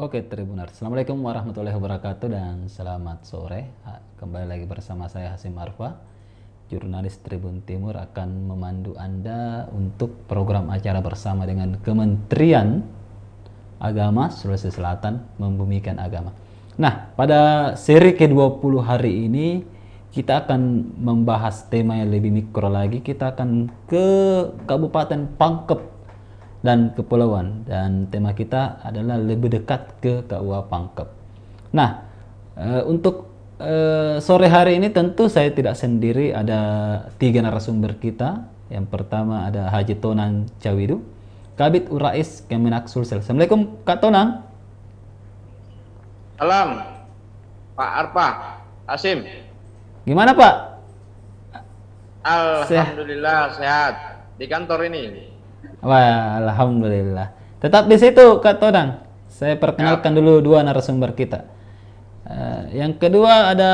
Oke, Tribuners. Assalamualaikum warahmatullahi wabarakatuh dan selamat sore. Kembali lagi bersama saya Hasim Arfa, jurnalis Tribun Timur akan memandu Anda untuk program acara bersama dengan Kementerian Agama Sulawesi Selatan Membumikan Agama. Nah, pada seri ke-20 hari ini kita akan membahas tema yang lebih mikro lagi. Kita akan ke Kabupaten Pangkep dan kepulauan, dan tema kita adalah lebih dekat ke KUA Pangkep. Nah, untuk sore hari ini tentu saya tidak sendiri, ada tiga narasumber kita. Yang pertama ada Haji Tonang Cawidu, Kabid Urais Kemenak Sulsel. Assalamualaikum Kak Tonang. Salam, Pak Arpa, Asim. Gimana Pak? Sehat? Alhamdulillah sehat di kantor ini. Wah, alhamdulillah. Tetap di situ Kak Tonang. Saya perkenalkan Siap. dulu dua narasumber kita. Yang kedua ada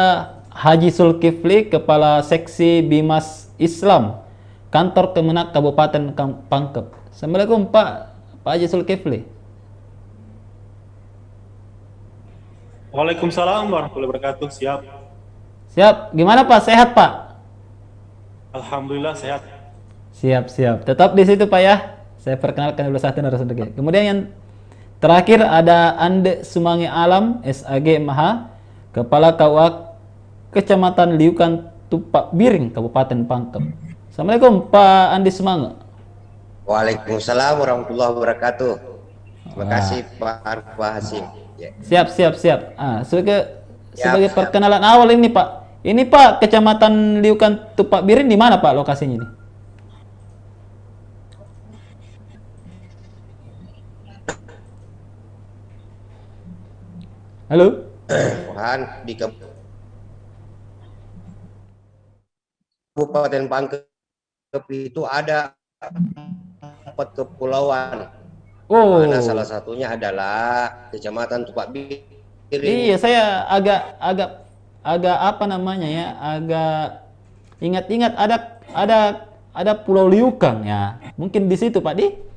Haji Zulkifli, Kepala Seksi Bimas Islam, Kantor Kemenak Kabupaten Pangkep. Assalamualaikum Pak Haji Zulkifli. Waalaikumsalam warahmatullahi wabarakatuh. Siap. Siap. Gimana Pak? Sehat Pak? Alhamdulillah sehat. Siap, siap. Tetap di situ Pak ya. Saya perkenalkan dulu satu narasumber kita. Kemudian yang terakhir ada Ande Sumange Alam, SAG MH, Kepala KUA Kecamatan Liukan Tupak Biring, Kabupaten Pangkep. Assalamualaikum Pak Andi Sumange. Waalaikumsalam warahmatullahi wabarakatuh. Terima Wah, kasih Pak Arfa Hasim. Ya. siap, siap, siap. Sebagai Siap. perkenalan awal ini Pak. Ini Pak, Kecamatan Liukan Tupak Biring di mana Pak lokasinya ini? Halo? Tuhan di Kabupaten Pangkep itu ada 4 kepulauan. Mana Oh, salah satunya adalah Kecamatan Tupak iya, Biring. saya agak agak agak apa namanya ya, agak ingat-ingat ada ada Pulau Liukang ya. Mungkin di situ Pak Di.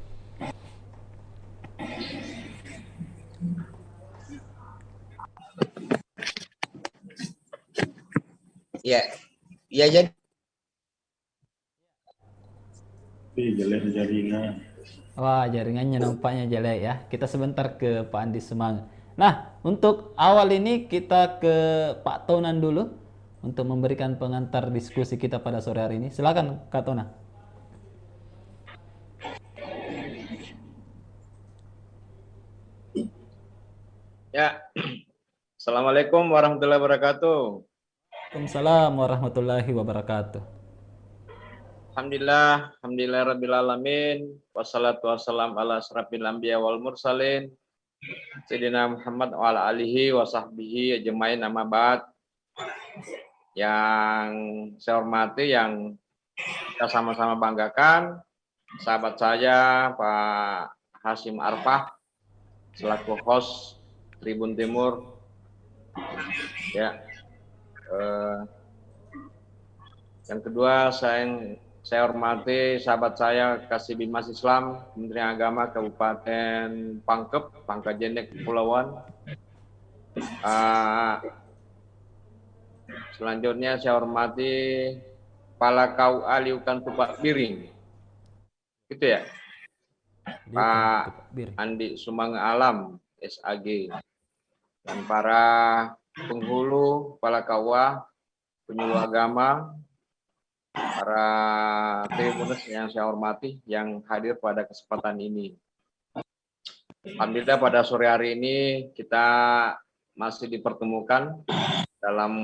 Ya, ya jadi Ih, jelek jaringan. Wah, jaringannya nampaknya jelek ya. Kita sebentar ke Pak Andi Semangat. Nah, untuk awal ini kita ke Pak Tonan dulu untuk memberikan pengantar diskusi kita pada sore hari ini. Silakan Kak Tonan. Ya, Assalamualaikum warahmatullahi wabarakatuh. Waalaikumsalam warahmatullahi wabarakatuh. Alhamdulillah rabbil alamin. Wassalatu wassalam ala asrafil anbiya wal mursalin. Sayyidina Muhammad wa ala alihi wa sahbihi ajmain amma ba'd. Yang saya hormati, yang kita sama-sama banggakan, sahabat saya Pak Hasim Arfah selaku host Tribun Timur. Ya, yang kedua saya hormati sahabat saya Kasih Bimas Islam Kementerian Agama Kabupaten Pangkep, Pangkajenek Kepulauan. Selanjutnya saya hormati Kepala KUA Liukan Tupak Biring, gitu ya, Pak Andi Sumange Alam SAG, dan para penghulu, kepala KUA, penyuluh agama, para tribuners yang saya hormati yang hadir pada kesempatan ini. Alhamdulillah pada sore hari ini kita masih dipertemukan dalam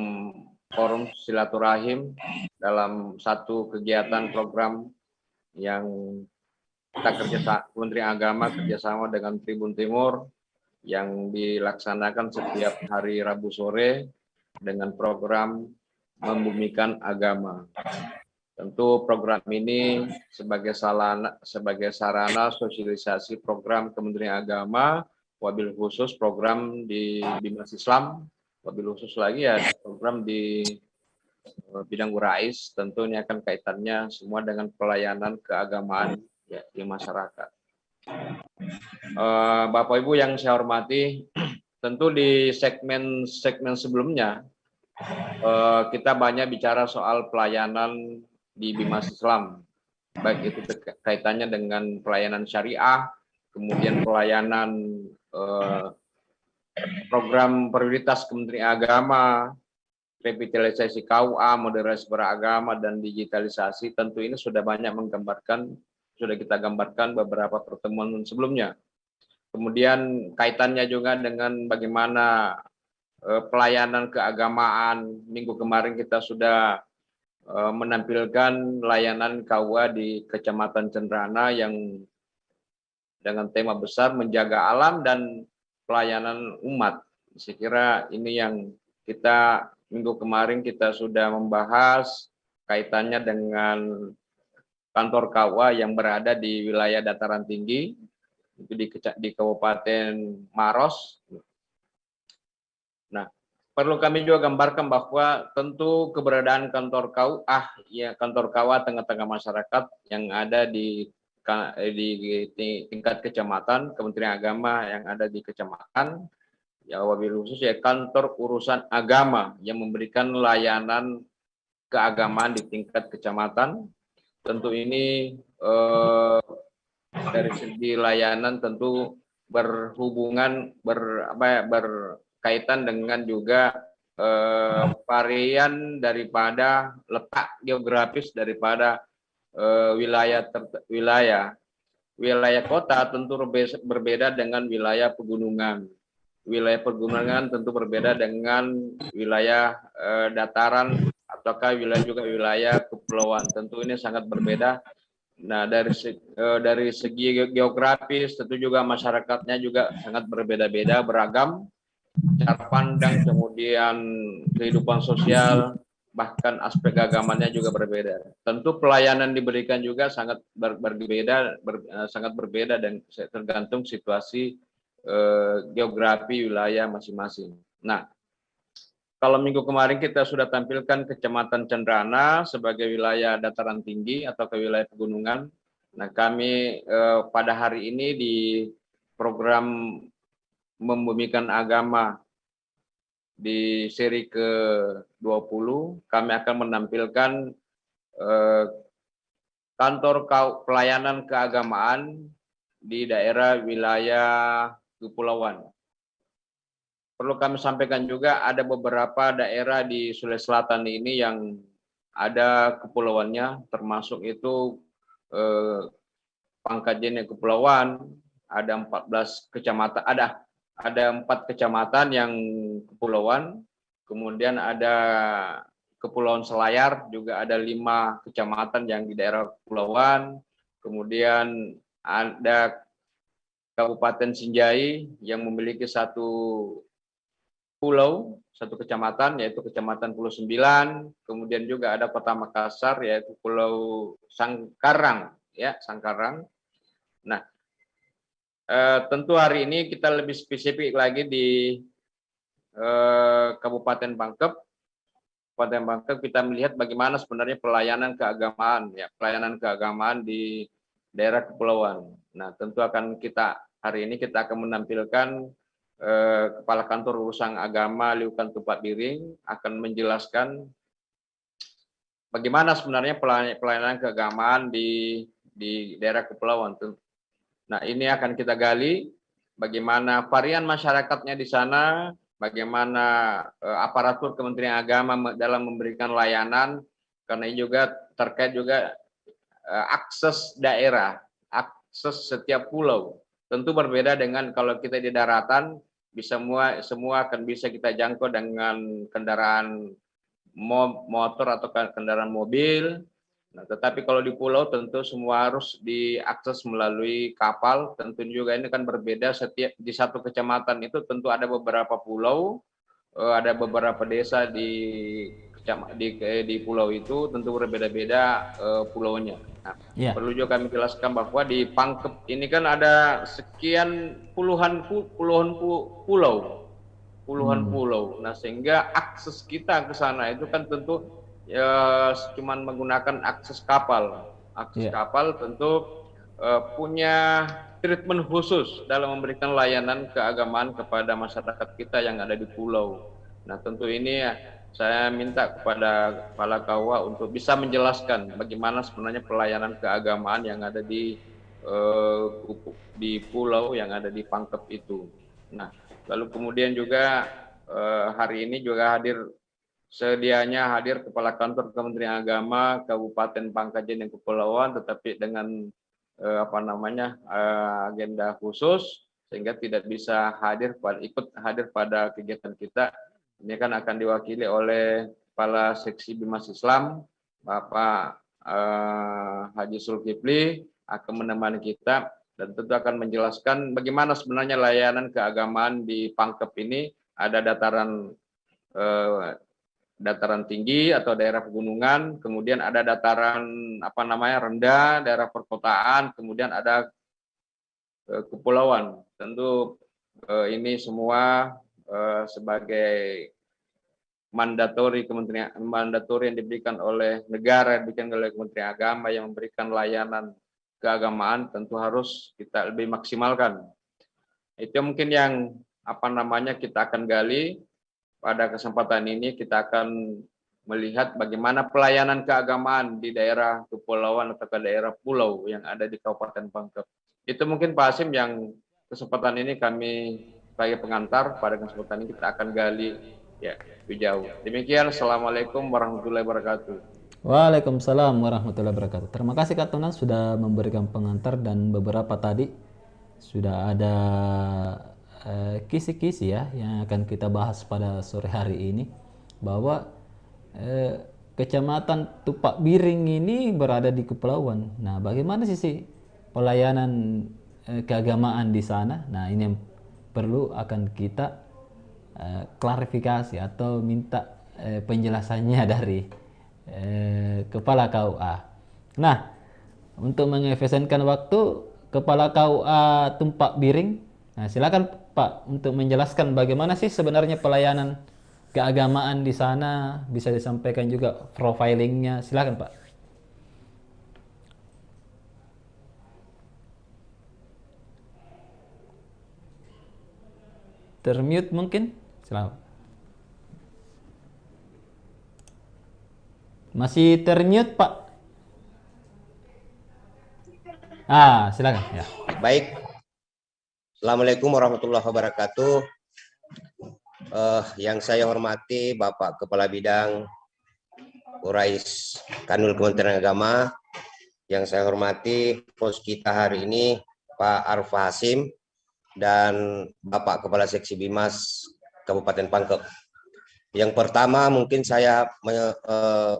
forum silaturahim dalam satu kegiatan program yang kita Kementerian Agama kerjasama dengan Tribun Timur yang dilaksanakan setiap hari Rabu sore dengan program Membumikan Agama. Tentu program ini sebagai sarana sosialisasi program Kementerian Agama, wabil khusus program di Bimas Islam, wabil khusus lagi ya program di bidang Urais, tentu ini akan kaitannya semua dengan pelayanan keagamaan ya, di masyarakat. Bapak Ibu yang saya hormati, tentu di segmen sebelumnya kita banyak bicara soal pelayanan di Bimas Islam, baik itu kaitannya dengan pelayanan syariah, kemudian pelayanan program prioritas Kementerian Agama, revitalisasi KUA, modernisasi beragama, dan digitalisasi. Tentu ini sudah banyak sudah kita gambarkan beberapa pertemuan sebelumnya. Kemudian kaitannya juga dengan bagaimana pelayanan keagamaan. Minggu kemarin kita sudah menampilkan layanan KUA di Kecamatan Cendrana yang dengan tema besar menjaga alam dan pelayanan umat. Saya kira ini yang kita minggu kemarin kita sudah membahas kaitannya dengan kantor KUA yang berada di wilayah dataran tinggi, itu di Kabupaten Maros. Nah, perlu kami juga gambarkan bahwa tentu keberadaan kantor KUA, ya kantor KUA tengah-tengah masyarakat yang ada di tingkat kecamatan, Kementerian Agama yang ada di kecamatan, ya wabil khusus ya kantor urusan agama yang memberikan layanan keagamaan di tingkat kecamatan. Tentu ini dari segi layanan tentu berkaitan dengan juga varian daripada letak geografis daripada wilayah kota tentu berbeda dengan wilayah pegunungan. Wilayah pegunungan tentu berbeda dengan wilayah dataran ataukah wilayah kepulauan. Tentu ini sangat berbeda. Nah, dari segi geografis tentu juga masyarakatnya juga sangat berbeda-beda, beragam cara pandang, kemudian kehidupan sosial, bahkan aspek agamanya juga berbeda. Tentu pelayanan diberikan juga sangat berbeda dan tergantung situasi geografi wilayah masing-masing. Nah, kalau minggu kemarin kita sudah tampilkan Kecamatan Cendrana sebagai wilayah dataran tinggi atau ke wilayah pegunungan. Nah, kami pada hari ini di program Membumikan Agama di seri ke-20, kami akan menampilkan kantor pelayanan keagamaan di daerah wilayah kepulauan. Perlu kami sampaikan juga ada beberapa daerah di Sulawesi Selatan ini yang ada kepulauannya, termasuk itu Pangkal Jenek Kepulauan, ada 14 kecamatan, ada 4 kecamatan yang kepulauan, kemudian ada Kepulauan Selayar, juga ada 5 kecamatan yang di daerah kepulauan, kemudian ada Kabupaten Sinjai yang memiliki satu pulau, satu kecamatan, yaitu Kecamatan Pulau 9, kemudian juga ada Kota Makassar, yaitu Pulau Sangkarang, ya, Sangkarang. Nah, tentu hari ini kita lebih spesifik lagi di Kabupaten Pangkep. Kabupaten Pangkep kita melihat bagaimana sebenarnya pelayanan keagamaan, ya, pelayanan keagamaan di daerah kepulauan. Nah, tentu akan hari ini kita akan menampilkan Kepala Kantor Urusan Agama Liukan Tupak Biring akan menjelaskan bagaimana sebenarnya pelayanan keagamaan di daerah kepulauan. Nah, ini akan kita gali bagaimana varian masyarakatnya di sana, bagaimana aparatur Kementerian Agama dalam memberikan layanan, karena ini juga terkait juga akses daerah, akses setiap pulau. Tentu berbeda dengan kalau kita di daratan, semua akan bisa kita jangkau dengan kendaraan motor atau kendaraan mobil. Nah, tetapi kalau di pulau tentu semua harus diakses melalui kapal. Tentu juga ini kan berbeda, setiap di satu kecamatan itu tentu ada beberapa pulau, ada beberapa desa di pulau itu, tentu berbeda-beda pulaunya. Nah, perlu juga kami jelaskan bahwa di Pangkep ini kan ada sekian puluhan pulau. Nah, sehingga akses kita ke sana itu kan tentu cuman menggunakan akses kapal. Kapal tentu punya treatment khusus dalam memberikan layanan keagamaan kepada masyarakat kita yang ada di pulau. Nah, tentu ini saya minta kepada kepala KUA untuk bisa menjelaskan bagaimana sebenarnya pelayanan keagamaan yang ada di pulau yang ada di Pangkep itu. Nah, lalu kemudian juga hari ini juga sedianya hadir Kepala Kantor Kementerian Agama Kabupaten Pangkajen dan Kepulauan, tetapi dengan agenda khusus sehingga tidak bisa ikut hadir pada kegiatan kita. Ini kan akan diwakili oleh Kepala Seksi Bimas Islam Bapak Haji Zulkifli akan menemani kita dan tentu akan menjelaskan bagaimana sebenarnya layanan keagamaan di Pangkep ini. Ada dataran tinggi atau daerah pegunungan, kemudian ada dataran rendah, daerah perkotaan, kemudian ada kepulauan. Tentu ini semua sebagai mandatori yang diberikan oleh negara, diberikan oleh Kementerian Agama yang memberikan layanan keagamaan, tentu harus kita lebih maksimalkan. Itu mungkin yang kita akan gali. Pada kesempatan ini kita akan melihat bagaimana pelayanan keagamaan di daerah kepulauan atau ke daerah pulau yang ada di Kabupaten Pangkep. Itu mungkin Pak Hasim yang kesempatan ini kami sebagai pengantar. Pada kesempatan ini kita akan gali lebih jauh. Demikian, Assalamualaikum warahmatullahi wabarakatuh. Waalaikumsalam warahmatullahi wabarakatuh. Terima kasih Kak Tunan sudah memberikan pengantar, dan beberapa tadi sudah ada kisi-kisi yang akan kita bahas pada sore hari ini, bahwa Kecamatan Tupak Biring ini berada di kepulauan. Nah, bagaimana sisi pelayanan keagamaan di sana? Nah, ini yang perlu akan kita klarifikasi atau minta penjelasannya dari Kepala KUA. Nah, untuk mengefisienkan waktu, Kepala KUA Tupak Biring, nah silakan Pak untuk menjelaskan bagaimana sih sebenarnya pelayanan keagamaan di sana, bisa disampaikan juga profilingnya, silakan Pak. Termute mungkin, silakan. Masih termute Pak. Silakan ya. Baik. Assalamualaikum warahmatullahi wabarakatuh. Yang saya hormati Bapak Kepala Bidang Urais Kanwil Kementerian Agama, yang saya hormati host kita hari ini Pak Arfa Hasim, dan Bapak Kepala Seksi Bimas Kabupaten Pangkep. Yang pertama mungkin saya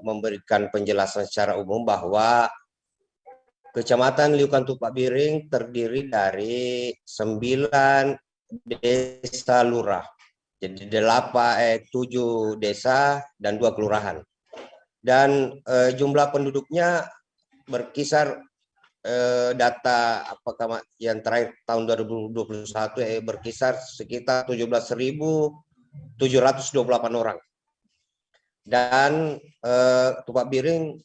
memberikan penjelasan secara umum bahwa Kecamatan Liukan Tupak Biring terdiri dari 9 desa lurah. Jadi 7 desa dan 2 kelurahan. Dan jumlah penduduknya berkisar data yang terakhir tahun 2021 berkisar sekitar 17.728 orang. Dan Tupak Biring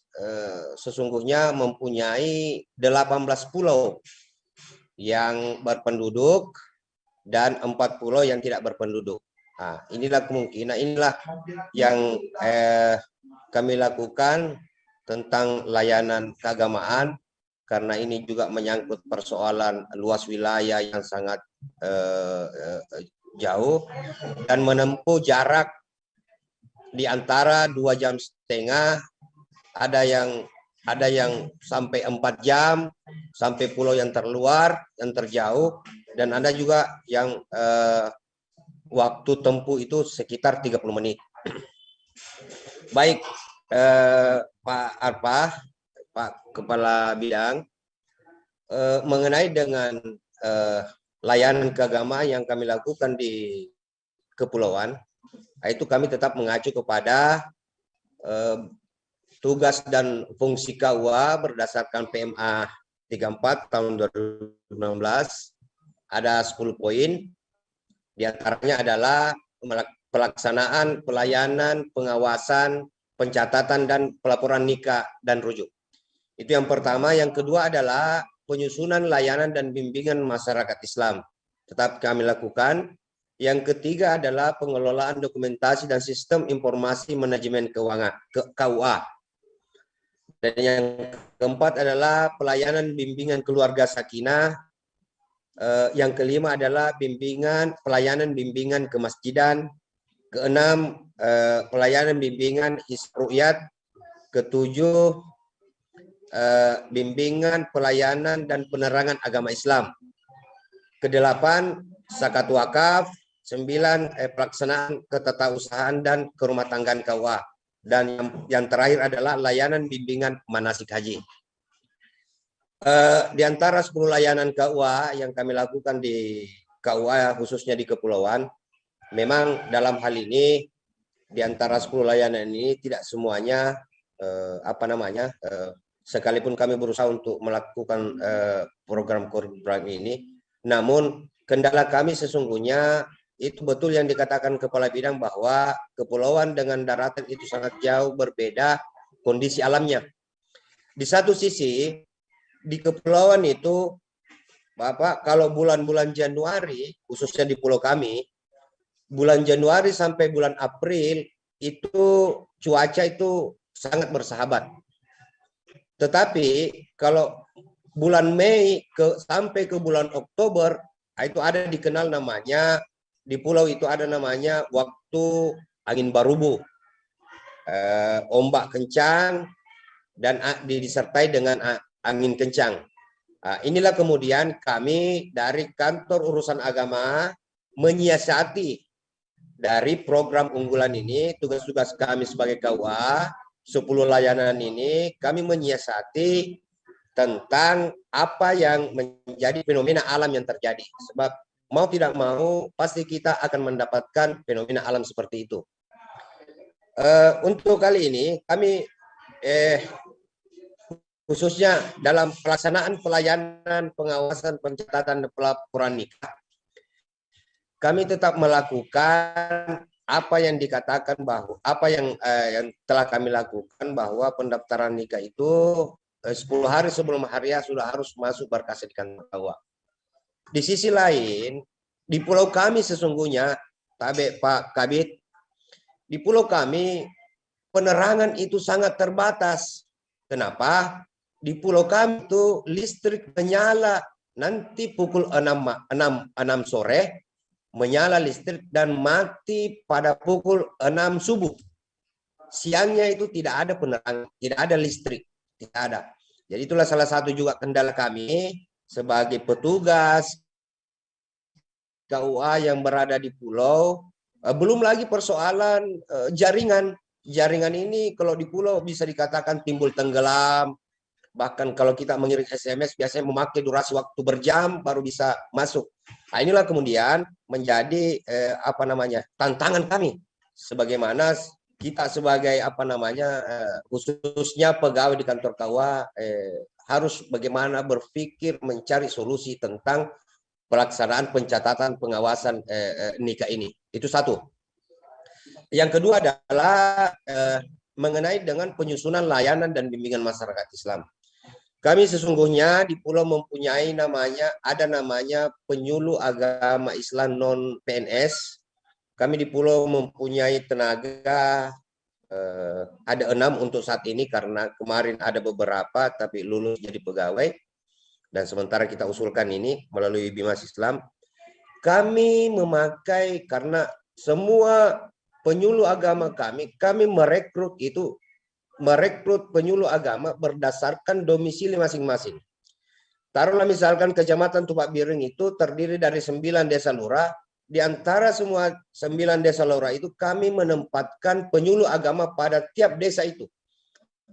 sesungguhnya mempunyai 18 pulau yang berpenduduk dan 4 pulau yang tidak berpenduduk. Nah, inilah kemungkinan, inilah yang kami lakukan tentang layanan keagamaan, karena ini juga menyangkut persoalan luas wilayah yang sangat jauh dan menempuh jarak di antara 2,5 jam, ada yang sampai 4 jam, sampai pulau yang terluar, yang terjauh, dan ada juga yang waktu tempuh itu sekitar 30 menit. Baik, Pak Arfa, Pak Kepala Bidang, mengenai dengan layanan keagamaan yang kami lakukan di kepulauan, itu kami tetap mengacu kepada tugas dan fungsi KUA berdasarkan PMA 34 tahun 2016. Ada 10 poin, diantaranya adalah pelaksanaan pelayanan, pengawasan, pencatatan, dan pelaporan nikah dan rujuk. Itu yang pertama. Yang kedua adalah penyusunan layanan dan bimbingan masyarakat Islam. Tetap kami lakukan. Yang ketiga adalah pengelolaan dokumentasi dan sistem informasi manajemen keuangan KUA. Dan yang keempat adalah pelayanan bimbingan keluarga sakinah. Yang kelima adalah pelayanan bimbingan kemasjidan. Keenam, pelayanan bimbingan Hizbut. Ketujuh, bimbingan pelayanan dan penerangan agama Islam. Kedelapan, zakat wakaf. 9, pelaksanaan ketetausahaan dan kerumah tanggaan KUA. Dan yang terakhir adalah layanan bimbingan manasik haji. Di antara 10 layanan KUA yang kami lakukan di KUA khususnya di kepulauan, memang dalam hal ini di antara 10 layanan ini tidak semuanya sekalipun kami berusaha untuk melakukan program ini, namun kendala kami sesungguhnya itu betul yang dikatakan Kepala Bidang bahwa kepulauan dengan daratan itu sangat jauh berbeda kondisi alamnya. Di satu sisi, di kepulauan itu, Bapak, kalau bulan-bulan Januari, khususnya di pulau kami, bulan Januari sampai bulan April, itu cuaca itu sangat bersahabat. Tetapi kalau bulan Mei sampai ke bulan Oktober, itu ada dikenal namanya, di pulau itu ada namanya waktu angin barubu, ombak kencang, dan disertai dengan angin kencang. Inilah kemudian kami dari kantor urusan agama menyiasati dari program unggulan ini, tugas-tugas kami sebagai KUA, 10 layanan ini, kami menyiasati tentang apa yang menjadi fenomena alam yang terjadi. Sebab mau tidak mau, pasti kita akan mendapatkan fenomena alam seperti itu. Untuk kali ini, kami khususnya dalam pelaksanaan pelayanan, pengawasan, pencatatan, dan pelaporan nikah, kami tetap melakukan apa yang dikatakan bahwa, apa yang telah kami lakukan bahwa pendaftaran nikah itu 10 hari sebelum hari H sudah harus masuk berkas di kantor KUA. Di sisi lain, di pulau kami sesungguhnya, Pak Kabit, di pulau kami penerangan itu sangat terbatas. Kenapa? Di pulau kami itu listrik menyala nanti pukul 6 sore, menyala listrik dan mati pada pukul 6 subuh. Siangnya itu tidak ada penerangan, tidak ada listrik, tidak ada. Jadi itulah salah satu juga kendala kami sebagai petugas KUA yang berada di pulau. Belum lagi persoalan jaringan. Jaringan ini kalau di pulau bisa dikatakan timbul tenggelam. Bahkan kalau kita mengirim SMS biasanya memakai durasi waktu berjam baru bisa masuk. Nah, inilah kemudian menjadi tantangan kami. Sebagaimana kita sebagai khususnya pegawai di kantor KUA harus bagaimana berpikir mencari solusi tentang pelaksanaan pencatatan pengawasan nikah ini. Itu satu. Yang kedua adalah mengenai dengan penyusunan layanan dan bimbingan masyarakat Islam. Kami sesungguhnya di pulau mempunyai ada namanya penyuluh agama Islam non PNS. Kami di pulau mempunyai tenaga ada 6 untuk saat ini karena kemarin ada beberapa tapi lulus jadi pegawai. Dan sementara kita usulkan ini melalui Bimas Islam. Kami memakai karena semua penyuluh agama kami merekrut penyuluh agama berdasarkan domisili masing-masing. Taruhlah misalkan Kecamatan Tupak Biring itu terdiri dari 9 desa lurah. Di antara semua 9 desa lurah itu kami menempatkan penyuluh agama pada tiap desa itu.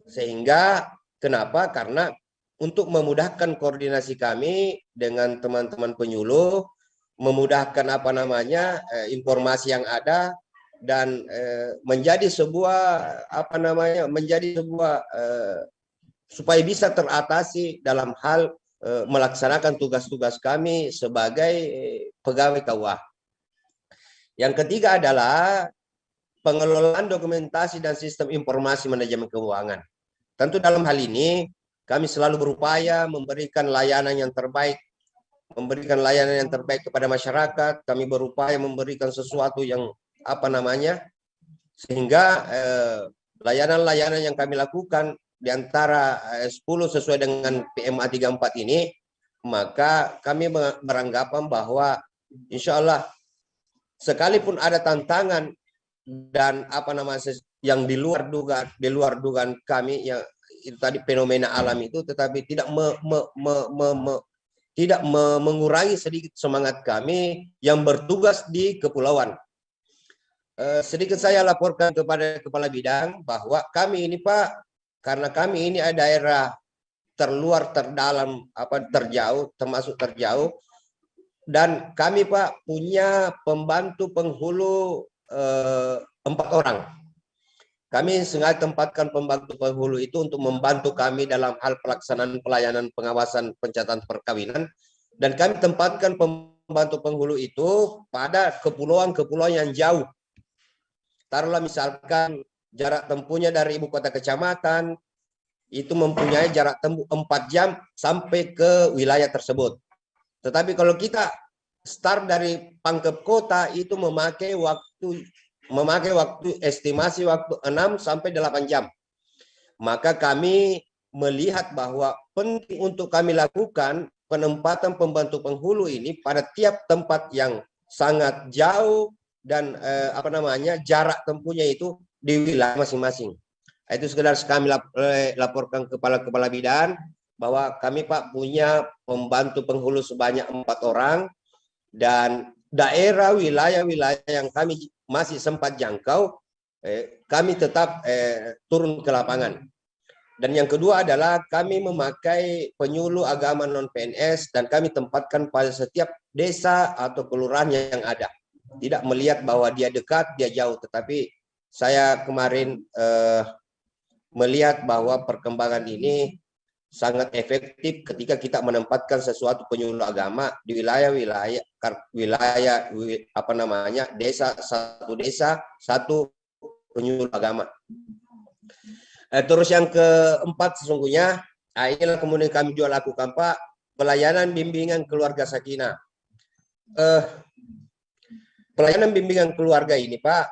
Sehingga kenapa? Karena untuk memudahkan koordinasi kami dengan teman-teman penyuluh, memudahkan informasi yang ada, dan menjadi sebuah supaya bisa teratasi dalam hal melaksanakan tugas-tugas kami sebagai pegawai KUA. Yang ketiga adalah pengelolaan dokumentasi dan sistem informasi manajemen keuangan. Tentu dalam hal ini kami selalu berupaya memberikan layanan yang terbaik kepada masyarakat. Kami berupaya memberikan sesuatu yang sehingga layanan-layanan yang kami lakukan di antara 10 sesuai dengan PMA 34 ini, maka kami beranggapan bahwa insya Allah sekalipun ada tantangan dan yang di luar dugaan kami, yang itu tadi fenomena alam itu, tetapi tidak mengurangi sedikit semangat kami yang bertugas di kepulauan. Sedikit saya laporkan kepada Kepala Bidang bahwa kami ini Pak, karena kami ini ada daerah terluar, terdalam, terjauh, termasuk terjauh, dan kami Pak punya pembantu penghulu 4 orang. Kami sengaja tempatkan pembantu penghulu itu untuk membantu kami dalam hal pelaksanaan pelayanan pengawasan pencatatan perkawinan, dan kami tempatkan pembantu penghulu itu pada kepulauan-kepulauan yang jauh. Taruhlah misalkan jarak tempuhnya dari ibu kota kecamatan itu mempunyai jarak tempuh 4 jam sampai ke wilayah tersebut. Tetapi kalau kita start dari pangkep kota itu memakai waktu estimasi waktu 6 sampai 8 jam. Maka kami melihat bahwa penting untuk kami lakukan penempatan pembantu penghulu ini pada tiap tempat yang sangat jauh dan jarak tempuhnya itu di wilayah masing-masing. Itu sekedar kami laporkan kepala bidang bahwa kami Pak punya pembantu penghulu sebanyak 4 orang, dan daerah wilayah-wilayah yang kami masih sempat jangkau, kami tetap turun ke lapangan. Dan yang kedua adalah kami memakai penyuluh agama non-PNS, dan kami tempatkan pada setiap desa atau kelurahan yang ada. Tidak melihat bahwa dia dekat, dia jauh, tetapi saya kemarin melihat bahwa perkembangan ini sangat efektif ketika kita menempatkan sesuatu penyuluh agama di wilayah-wilayah desa satu penyuluh agama. Terus yang keempat sesungguhnya, inilah kemudian kami juga lakukan Pak, pelayanan bimbingan keluarga sakinah. Pelayanan bimbingan keluarga ini Pak,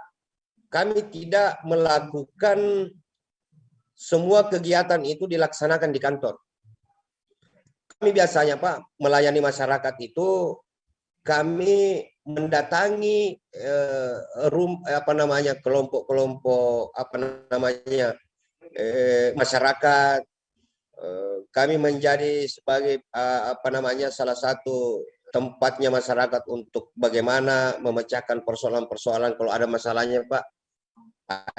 kami tidak melakukan semua kegiatan itu dilaksanakan di kantor. Kami biasanya Pak melayani masyarakat itu kami mendatangi kelompok-kelompok masyarakat. Kami menjadi sebagai salah satu tempatnya masyarakat untuk bagaimana memecahkan persoalan-persoalan kalau ada masalahnya Pak.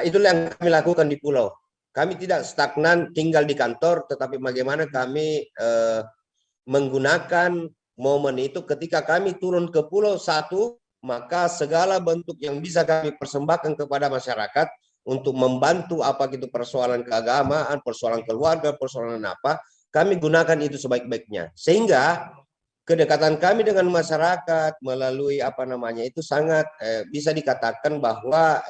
Itulah yang kami lakukan di pulau. Kami tidak stagnan tinggal di kantor, tetapi bagaimana kami menggunakan momen itu ketika kami turun ke pulau satu, maka segala bentuk yang bisa kami persembahkan kepada masyarakat untuk membantu apa gitu persoalan keagamaan, persoalan keluarga, persoalan apa, kami gunakan itu sebaik-baiknya. Sehingga kedekatan kami dengan masyarakat melalui itu sangat bisa dikatakan bahwa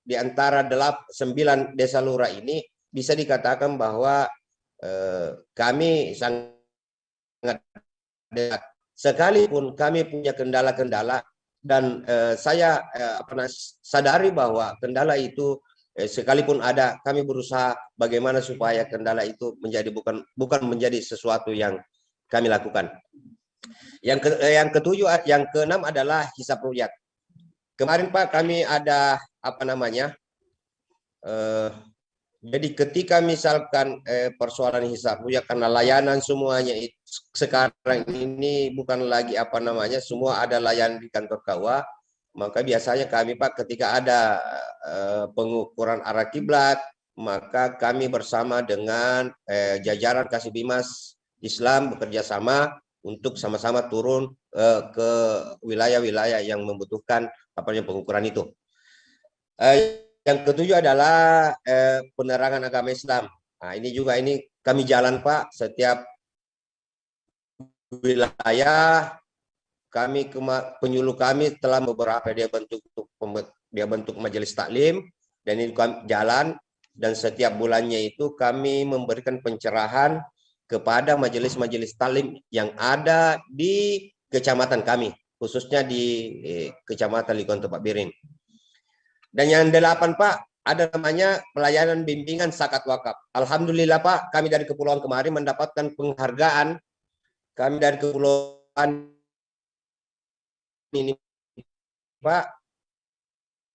di antara 9 desa lurah ini bisa dikatakan bahwa kami sangat dekat. Sekalipun kami punya kendala-kendala, dan saya sadari bahwa kendala itu sekalipun ada, kami berusaha bagaimana supaya kendala itu menjadi bukan menjadi sesuatu yang kami lakukan. Yang keenam adalah hisab ru'yat. Kemarin Pak kami ada jadi ketika misalkan persoalan hisab ru'yat karena layanan semuanya sekarang ini bukan lagi semua ada layanan di kantor KUA, maka biasanya kami Pak ketika ada pengukuran arah kiblat, maka kami bersama dengan jajaran Kasibimas Islam bekerja sama untuk sama-sama turun ke wilayah-wilayah yang membutuhkan pengukuran itu. Yang ketujuh adalah penerangan agama Islam. Nah, ini kami jalan Pak, setiap wilayah kami penyuluh kami telah beberapa dia bentuk majelis taklim, dan ini kami jalan dan setiap bulannya itu kami memberikan pencerahan kepada majelis-majelis taklim yang ada di kecamatan kami, khususnya di Kecamatan Likon Tupak Biring. Dan yang 8 Pak, ada namanya pelayanan bimbingan zakat wakaf. Alhamdulillah Pak, kami dari Kepulauan kemarin mendapatkan penghargaan. Kami dari Kepulauan ini Pak,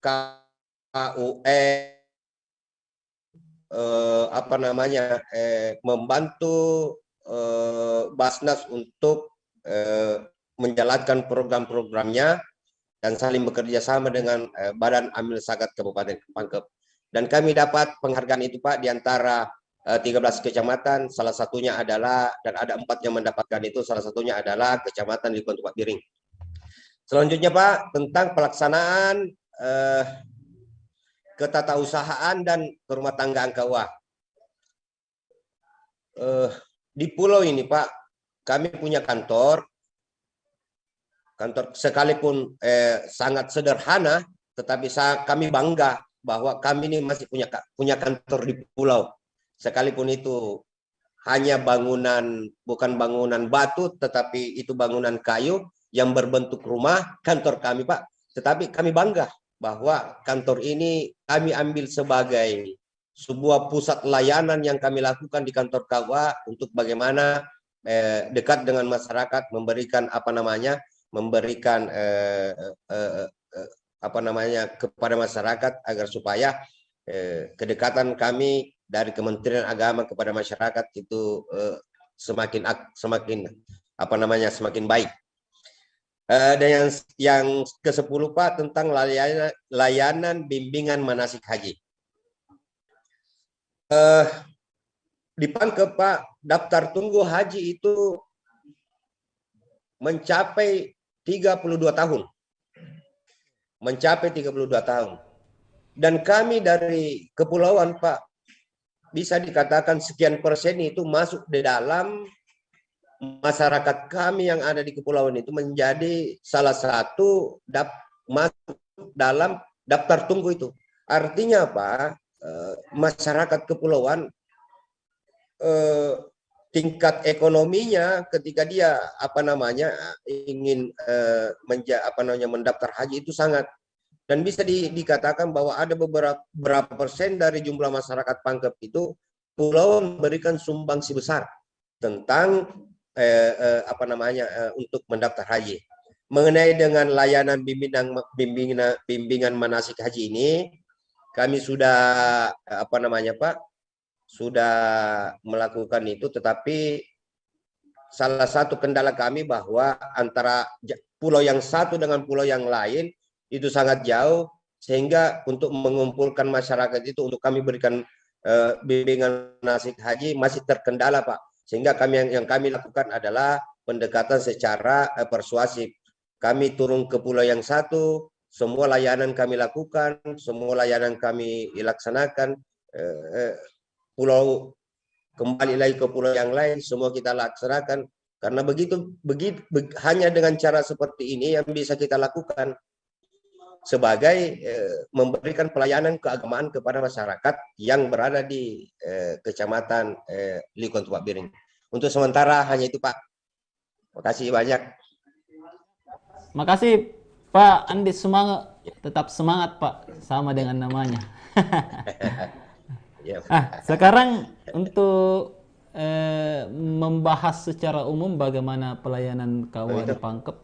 KUE membantu Basnas untuk menjalankan program-programnya dan saling bekerja sama dengan Badan Amil Zakat Kabupaten Pangkep. Dan kami dapat penghargaan itu Pak di antara 13 kecamatan, salah satunya adalah, dan ada 4 yang mendapatkan itu, salah satunya adalah Kecamatan Likon Tupak Biring. Selanjutnya Pak, tentang pelaksanaan ketatausahaan dan rumah tanggaan KUA. Di pulau ini Pak, kami punya kantor sekalipun sangat sederhana, tetapi kami bangga bahwa kami ini masih punya kantor di pulau, sekalipun itu hanya bangunan, bukan bangunan batu, tetapi itu bangunan kayu yang berbentuk rumah kantor kami Pak. Tetapi kami bangga bahwa kantor ini kami ambil sebagai sebuah pusat layanan yang kami lakukan di kantor KUA untuk bagaimana dekat dengan masyarakat, memberikan kepada masyarakat agar supaya kedekatan kami dari Kementerian Agama kepada masyarakat itu semakin baik. Dan yang ke-10 Pak, tentang layanan bimbingan manasik haji. Di Pangkep Pak, daftar tunggu haji itu mencapai 32 tahun. Dan kami dari kepulauan Pak, bisa dikatakan sekian persen itu masuk di dalam masyarakat kami yang ada di kepulauan itu menjadi salah satu masuk dalam daftar tunggu itu. Artinya Pak, masyarakat kepulauan tingkat ekonominya ketika dia ingin mendaftar haji itu sangat, dan bisa dikatakan bahwa ada beberapa persen dari jumlah masyarakat Pangkep itu pulau memberikan sumbangsi besar tentang untuk mendaftar haji. Mengenai dengan layanan bimbingan manasik haji ini, kami sudah sudah melakukan itu, tetapi salah satu kendala kami bahwa antara pulau yang satu dengan pulau yang lain itu sangat jauh, sehingga untuk mengumpulkan masyarakat itu untuk kami berikan bimbingan manasik haji masih terkendala Pak. Sehingga yang kami lakukan adalah pendekatan secara persuasif. Kami turun ke pulau yang satu, semua layanan kami lakukan, semua layanan kami laksanakan. Pulau kembali lagi ke pulau yang lain, semua kita laksanakan. Karena begitu hanya dengan cara seperti ini yang bisa kita lakukan sebagai memberikan pelayanan keagamaan kepada masyarakat yang berada di Kecamatan Likon Tupak Biring. Untuk sementara hanya itu Pak. Terima kasih banyak. Makasih Pak Andi, tetap semangat Pak, sama dengan namanya. Sekarang untuk membahas secara umum bagaimana pelayanan KUA di Pangkep,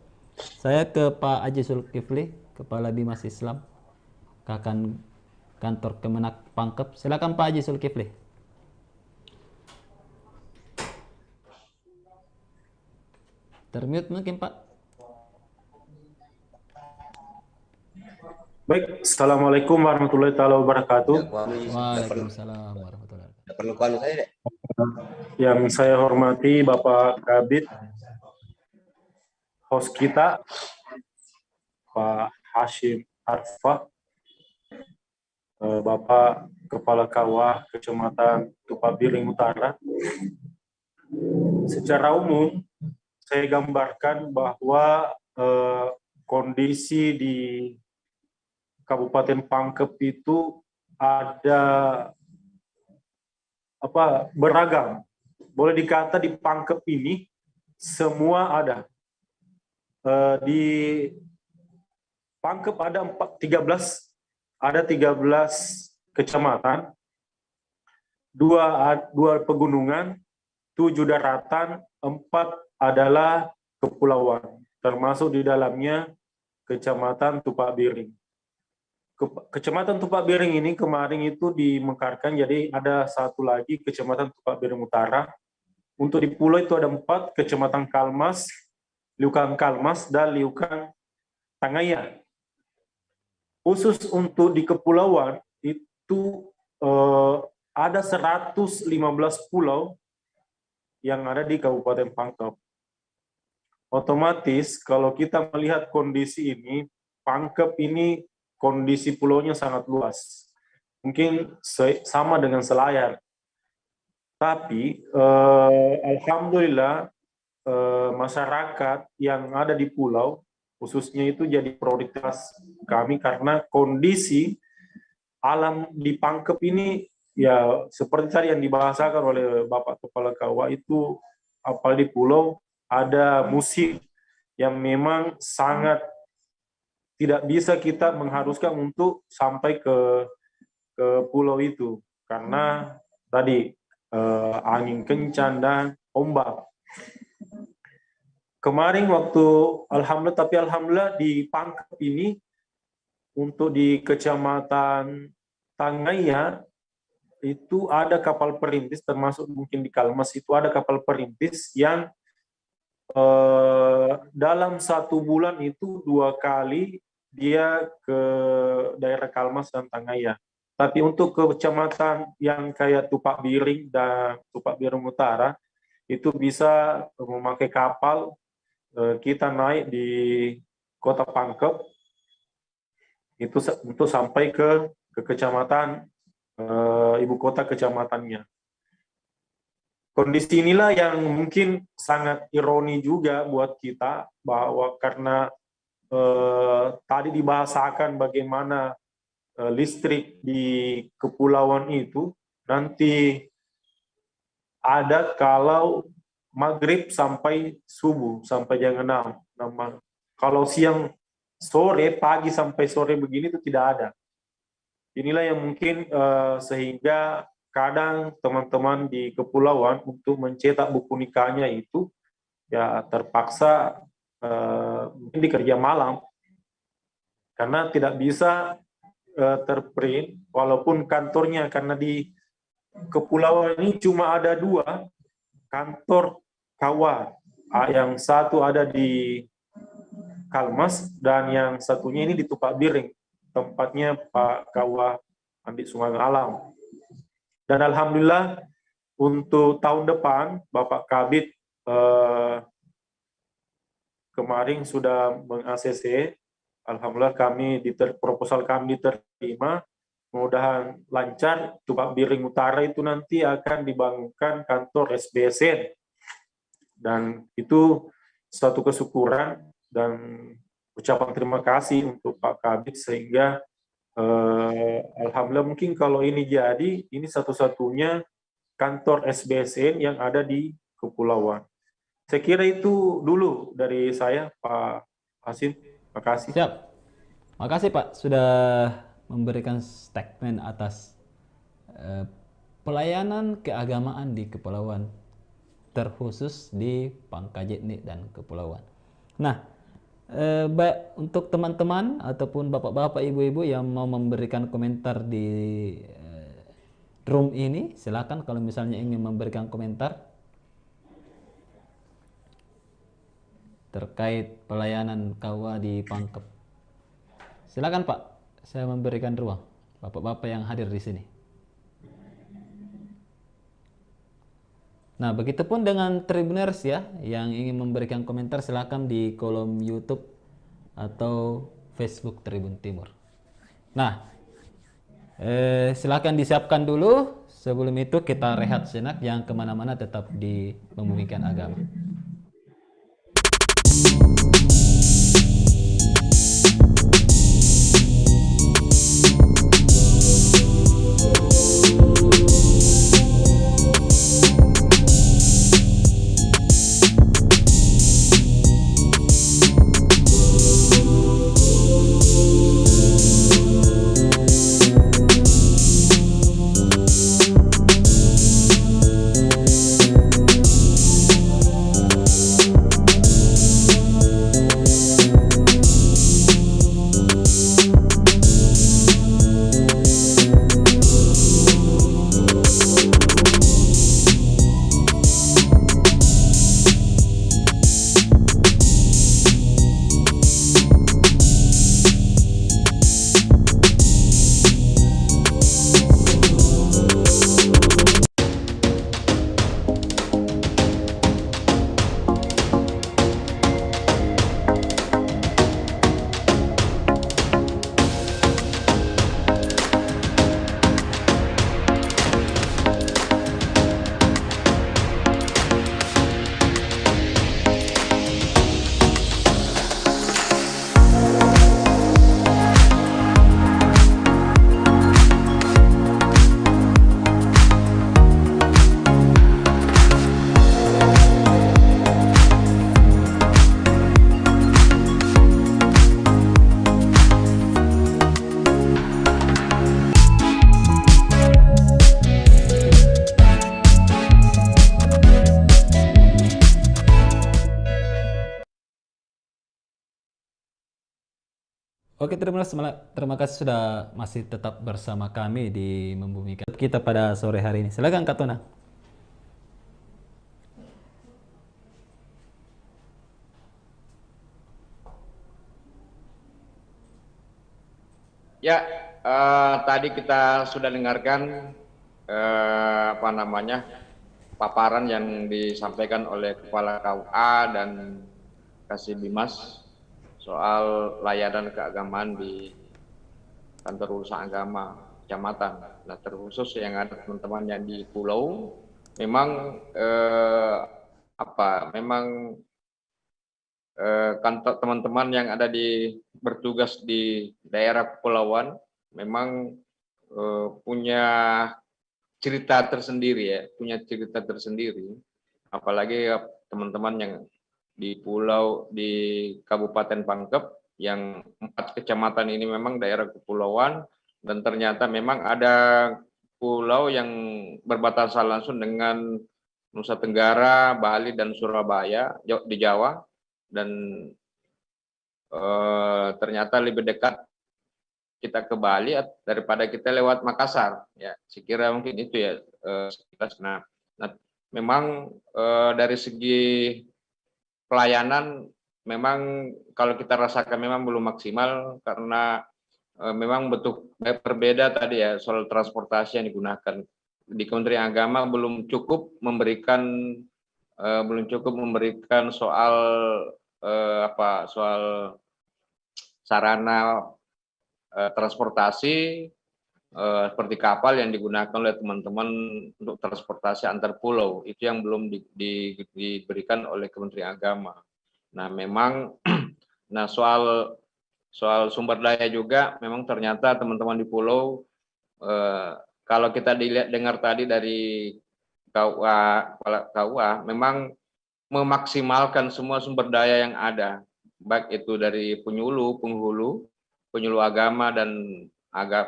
saya ke Pak Haji Zulkifli, Kepala Bimas Islam, Kantor Kemenak Pangkep. Silakan Pak Haji Zulkifli. Termute mungkin Pak. Baik, Assalamualaikum warahmatullahi wabarakatuh. Waalaikumsalam warahmatullahi wabarakatuh. Yang saya hormati Bapak Kabid, host kita, Pak Hashim Arfah, Bapak Kepala KUA Kecamatan Tupak Biring Utara. Secara umum, saya gambarkan bahwa kondisi di Kabupaten Pangkep itu ada beragam. Boleh dikata di Pangkep ini semua ada. Di Pangkep ada 13 kecamatan, 2 pegunungan, 7 daratan, 4 adalah kepulauan, termasuk di dalamnya Kecamatan Tupak Biring. Kecamatan Tupak Biring ini kemarin itu dimekarkan, jadi ada satu lagi Kecamatan Tupak Biring Utara. Untuk di pulau itu ada 4, Kecamatan Kalmas, Liukang Kalmas, dan Liukang Tangaya. Khusus untuk di kepulauan itu ada 115 pulau yang ada di Kabupaten Pangkep. Otomatis kalau kita melihat kondisi ini, Pangkep ini kondisi pulaunya sangat luas. Mungkin sama dengan Selayar. Tapi alhamdulillah masyarakat yang ada di pulau khususnya itu jadi prioritas kami karena kondisi alam di Pangkep ini ya seperti tadi yang dibahasakan oleh Bapak Kepala Kawah itu, apalagi di pulau ada musim yang memang sangat tidak bisa kita mengharuskan untuk sampai ke pulau itu karena tadi angin kencang dan ombak. Kemarin waktu alhamdulillah di Pangkep ini untuk di Kecamatan Tangaya itu ada kapal perintis, termasuk mungkin di Kalmas itu ada kapal perintis yang dalam 1 bulan itu 2 kali dia ke daerah Kalmas dan Tangaya. Tapi untuk ke kecamatan yang kayak Tupak Biring dan Tupak Biring Utara itu bisa memakai kapal. Kita naik di Kota Pangkep itu untuk sampai ke kecamatan ibu kota kecamatannya. Kondisi inilah yang mungkin sangat ironi juga buat kita bahwa karena tadi dibahasakan bagaimana listrik di kepulauan itu nanti ada kalau maghrib sampai subuh, sampai jam 6. Kalau siang, sore, pagi sampai sore begini itu tidak ada. Inilah yang mungkin sehingga kadang teman-teman di kepulauan untuk mencetak buku nikahnya itu ya terpaksa mungkin di kerja malam. Karena tidak bisa terprint, walaupun kantornya, karena di kepulauan ini cuma ada 2 kantor Kawah, yang satu ada di Kalmas dan yang satunya ini di Tupak Biring, tempatnya Pak Kawah Andi Sumangga Alam. Dan alhamdulillah untuk tahun depan Bapak Kabid kemarin sudah meng-ACC, alhamdulillah proposal kami diterima, mudah-mudahan lancar. Tupak Biring Utara itu nanti akan dibangunkan kantor SBSN. Dan itu suatu kesyukuran dan ucapan terima kasih untuk Pak Kabid sehingga alhamdulillah mungkin kalau ini jadi, ini satu-satunya kantor SBSN yang ada di kepulauan. Saya kira itu dulu dari saya, Pak Hasim. Terima kasih. Siap. Makasih Pak sudah memberikan statement atas pelayanan keagamaan di kepulauan, terkhusus di Pangkajetnik dan kepulauan. Nah, baik untuk teman-teman ataupun bapak-bapak, ibu-ibu yang mau memberikan komentar di room ini, silakan kalau misalnya ingin memberikan komentar terkait pelayanan Kawah di Pangkep. Silakan Pak, saya memberikan ruang bapak-bapak yang hadir di sini. Nah, begitupun dengan Tribuners ya, yang ingin memberikan komentar silakan di kolom YouTube atau Facebook Tribun Timur. Nah, silakan disiapkan dulu. Sebelum itu kita rehat sejenak, yang kemana-mana tetap di Membumikan Agama. Oke, terima kasih sudah masih tetap bersama kami di Membumikan kita pada sore hari ini. Silakan Kak Tona. Ya, tadi kita sudah dengarkan apa namanya paparan yang disampaikan oleh Kepala KUA dan Kasih Bimas soal layanan keagamaan di kantor urusan agama kecamatan. Nah, terkhusus yang ada teman-teman yang di pulau, memang memang kantor teman-teman yang ada di bertugas di daerah kepulauan memang punya cerita tersendiri ya, punya cerita tersendiri. Apalagi teman-teman yang di pulau di Kabupaten Pangkep yang 4 kecamatan ini memang daerah kepulauan dan ternyata memang ada pulau yang berbatasan langsung dengan Nusa Tenggara, Bali dan Surabaya di Jawa dan ternyata lebih dekat kita ke Bali daripada kita lewat Makassar ya. Sekira mungkin itu ya sekilas. Nah, memang dari segi pelayanan memang kalau kita rasakan memang belum maksimal karena memang betul berbeda tadi ya soal transportasi yang digunakan di Kementerian Agama belum cukup memberikan soal soal sarana transportasi seperti kapal yang digunakan oleh teman-teman untuk transportasi antar pulau itu yang belum diberikan oleh Kementerian Agama. Nah memang nah soal sumber daya juga memang ternyata teman-teman di pulau kalau kita dengar tadi dari KUA memang memaksimalkan semua sumber daya yang ada baik itu dari penyuluh, penghulu, penyuluh agama dan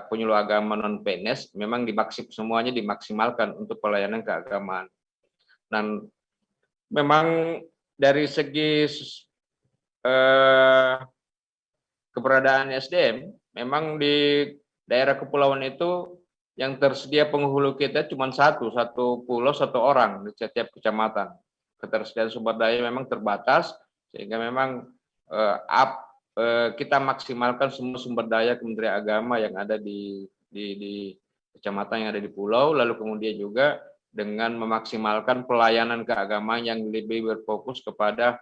penyuluh agama non PNS memang semuanya dimaksimalkan untuk pelayanan keagamaan. Dan memang dari segi keberadaan SDM memang di daerah kepulauan itu yang tersedia penghulu kita cuma satu pulau satu orang di setiap kecamatan. Ketersediaan sumber daya memang terbatas sehingga memang kita maksimalkan semua sumber daya Kementerian Agama yang ada di kecamatan yang ada di pulau, lalu kemudian juga dengan memaksimalkan pelayanan keagamaan yang lebih berfokus kepada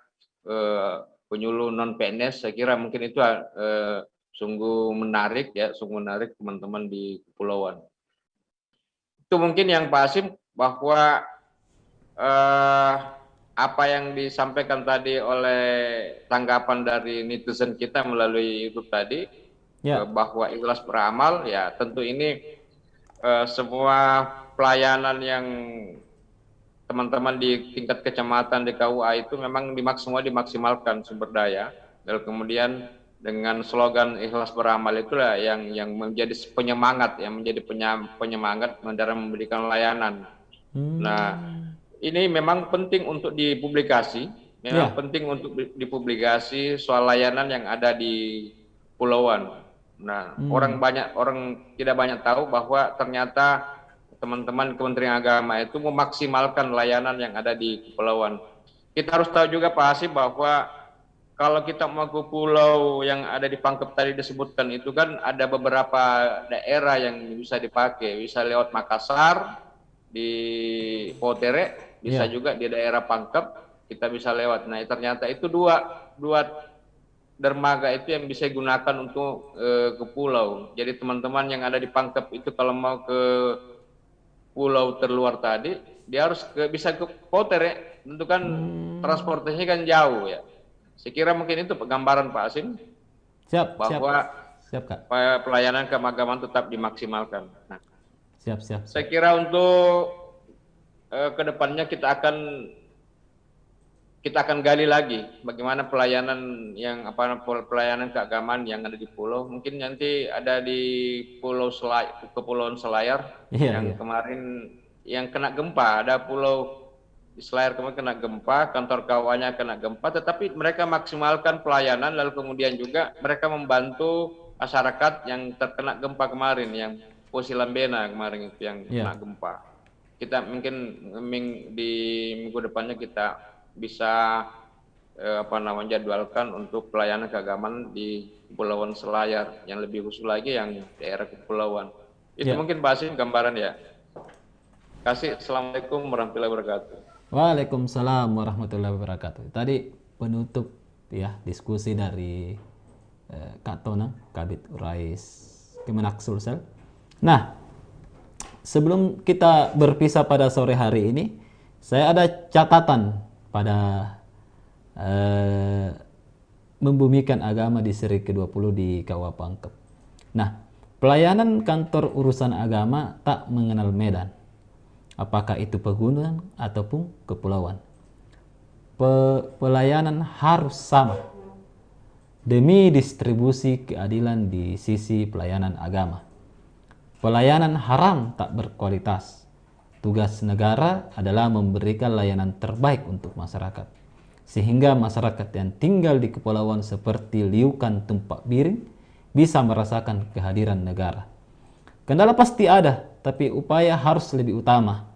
penyuluh non PNS. Saya kira mungkin itu sungguh menarik teman-teman di kepulauan. Itu mungkin yang Pak Hasim bahwa apa yang disampaikan tadi oleh tanggapan dari netizen kita melalui YouTube tadi bahwa ikhlas beramal ya tentu ini semua pelayanan yang teman-teman di tingkat kecamatan di KUA itu memang dimaksimalkan sumber daya dan kemudian dengan slogan ikhlas beramal itulah yang menjadi penyemangat dalam memberikan layanan. Nah, ini memang penting untuk dipublikasi, penting untuk dipublikasi soal layanan yang ada di pulauan. Nah, orang tidak banyak tahu bahwa ternyata teman-teman Kementerian Agama itu memaksimalkan layanan yang ada di kepulauan. Kita harus tahu juga Pak Hasim bahwa kalau kita mau ke pulau yang ada di Pangkep tadi disebutkan itu kan ada beberapa daerah yang bisa dipakai, bisa lewat Makassar, di Potere, bisa juga di daerah Pangkep kita bisa lewat. Nah ternyata itu dua dermaga itu yang bisa digunakan untuk ke pulau. Jadi teman-teman yang ada di Pangkep itu kalau mau ke pulau terluar tadi, dia harus bisa ke Potere, tentu kan transportasinya kan jauh ya. Saya kira mungkin itu gambaran Pak Hasim. Bahwa pelayanan keagamaan tetap dimaksimalkan. Nah, siap. Saya kira untuk kedepannya kita akan gali lagi bagaimana pelayanan pelayanan keagamaan yang ada di pulau. Mungkin nanti ada di Kepulauan Selayar yang kemarin yang kena gempa, ada pulau di Selayar kemarin kena gempa, kantor KUA-nya kena gempa, tetapi mereka maksimalkan pelayanan, lalu kemudian juga mereka membantu masyarakat yang terkena gempa kemarin, yang Posilambena kemarin itu yang kena gempa. Kita mungkin di minggu depannya kita bisa jadwalkan untuk pelayanan keagamaan di Kepulauan Selayar yang lebih khusus lagi yang daerah kepulauan. Itu mungkin Pak Hasim gambaran ya. Kasih. Assalamualaikum warahmatullahi wabarakatuh. Waalaikumsalam warahmatullahi wabarakatuh. Tadi penutup ya diskusi dari Kak Tonang, Kabid Urais Kemenak Sulsel. Nah, sebelum kita berpisah pada sore hari ini, saya ada catatan pada membumikan agama di seri ke-20 di KUA Pangkep. Nah, pelayanan kantor urusan agama tak mengenal medan, apakah itu pegunungan ataupun kepulauan. Pelayanan harus sama demi distribusi keadilan di sisi pelayanan agama. Pelayanan haram tak berkualitas. Tugas negara adalah memberikan layanan terbaik untuk masyarakat, sehingga masyarakat yang tinggal di kepulauan seperti Liukan Tumpak Biring bisa merasakan kehadiran negara. Kendala pasti ada, tapi upaya harus lebih utama.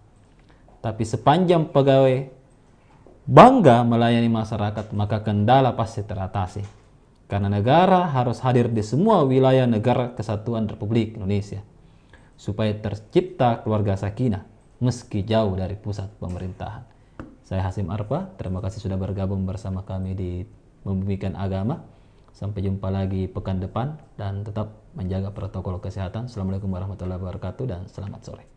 Tapi sepanjang pegawai bangga melayani masyarakat, maka kendala pasti teratasi. Karena negara harus hadir di semua wilayah negara kesatuan Republik Indonesia, supaya tercipta keluarga sakinah meski jauh dari pusat pemerintahan. Saya Hasim Arfa, terima kasih sudah bergabung bersama kami di Membumikan Agama. Sampai jumpa lagi pekan depan dan tetap menjaga protokol kesehatan. Assalamualaikum warahmatullahi wabarakatuh dan selamat sore.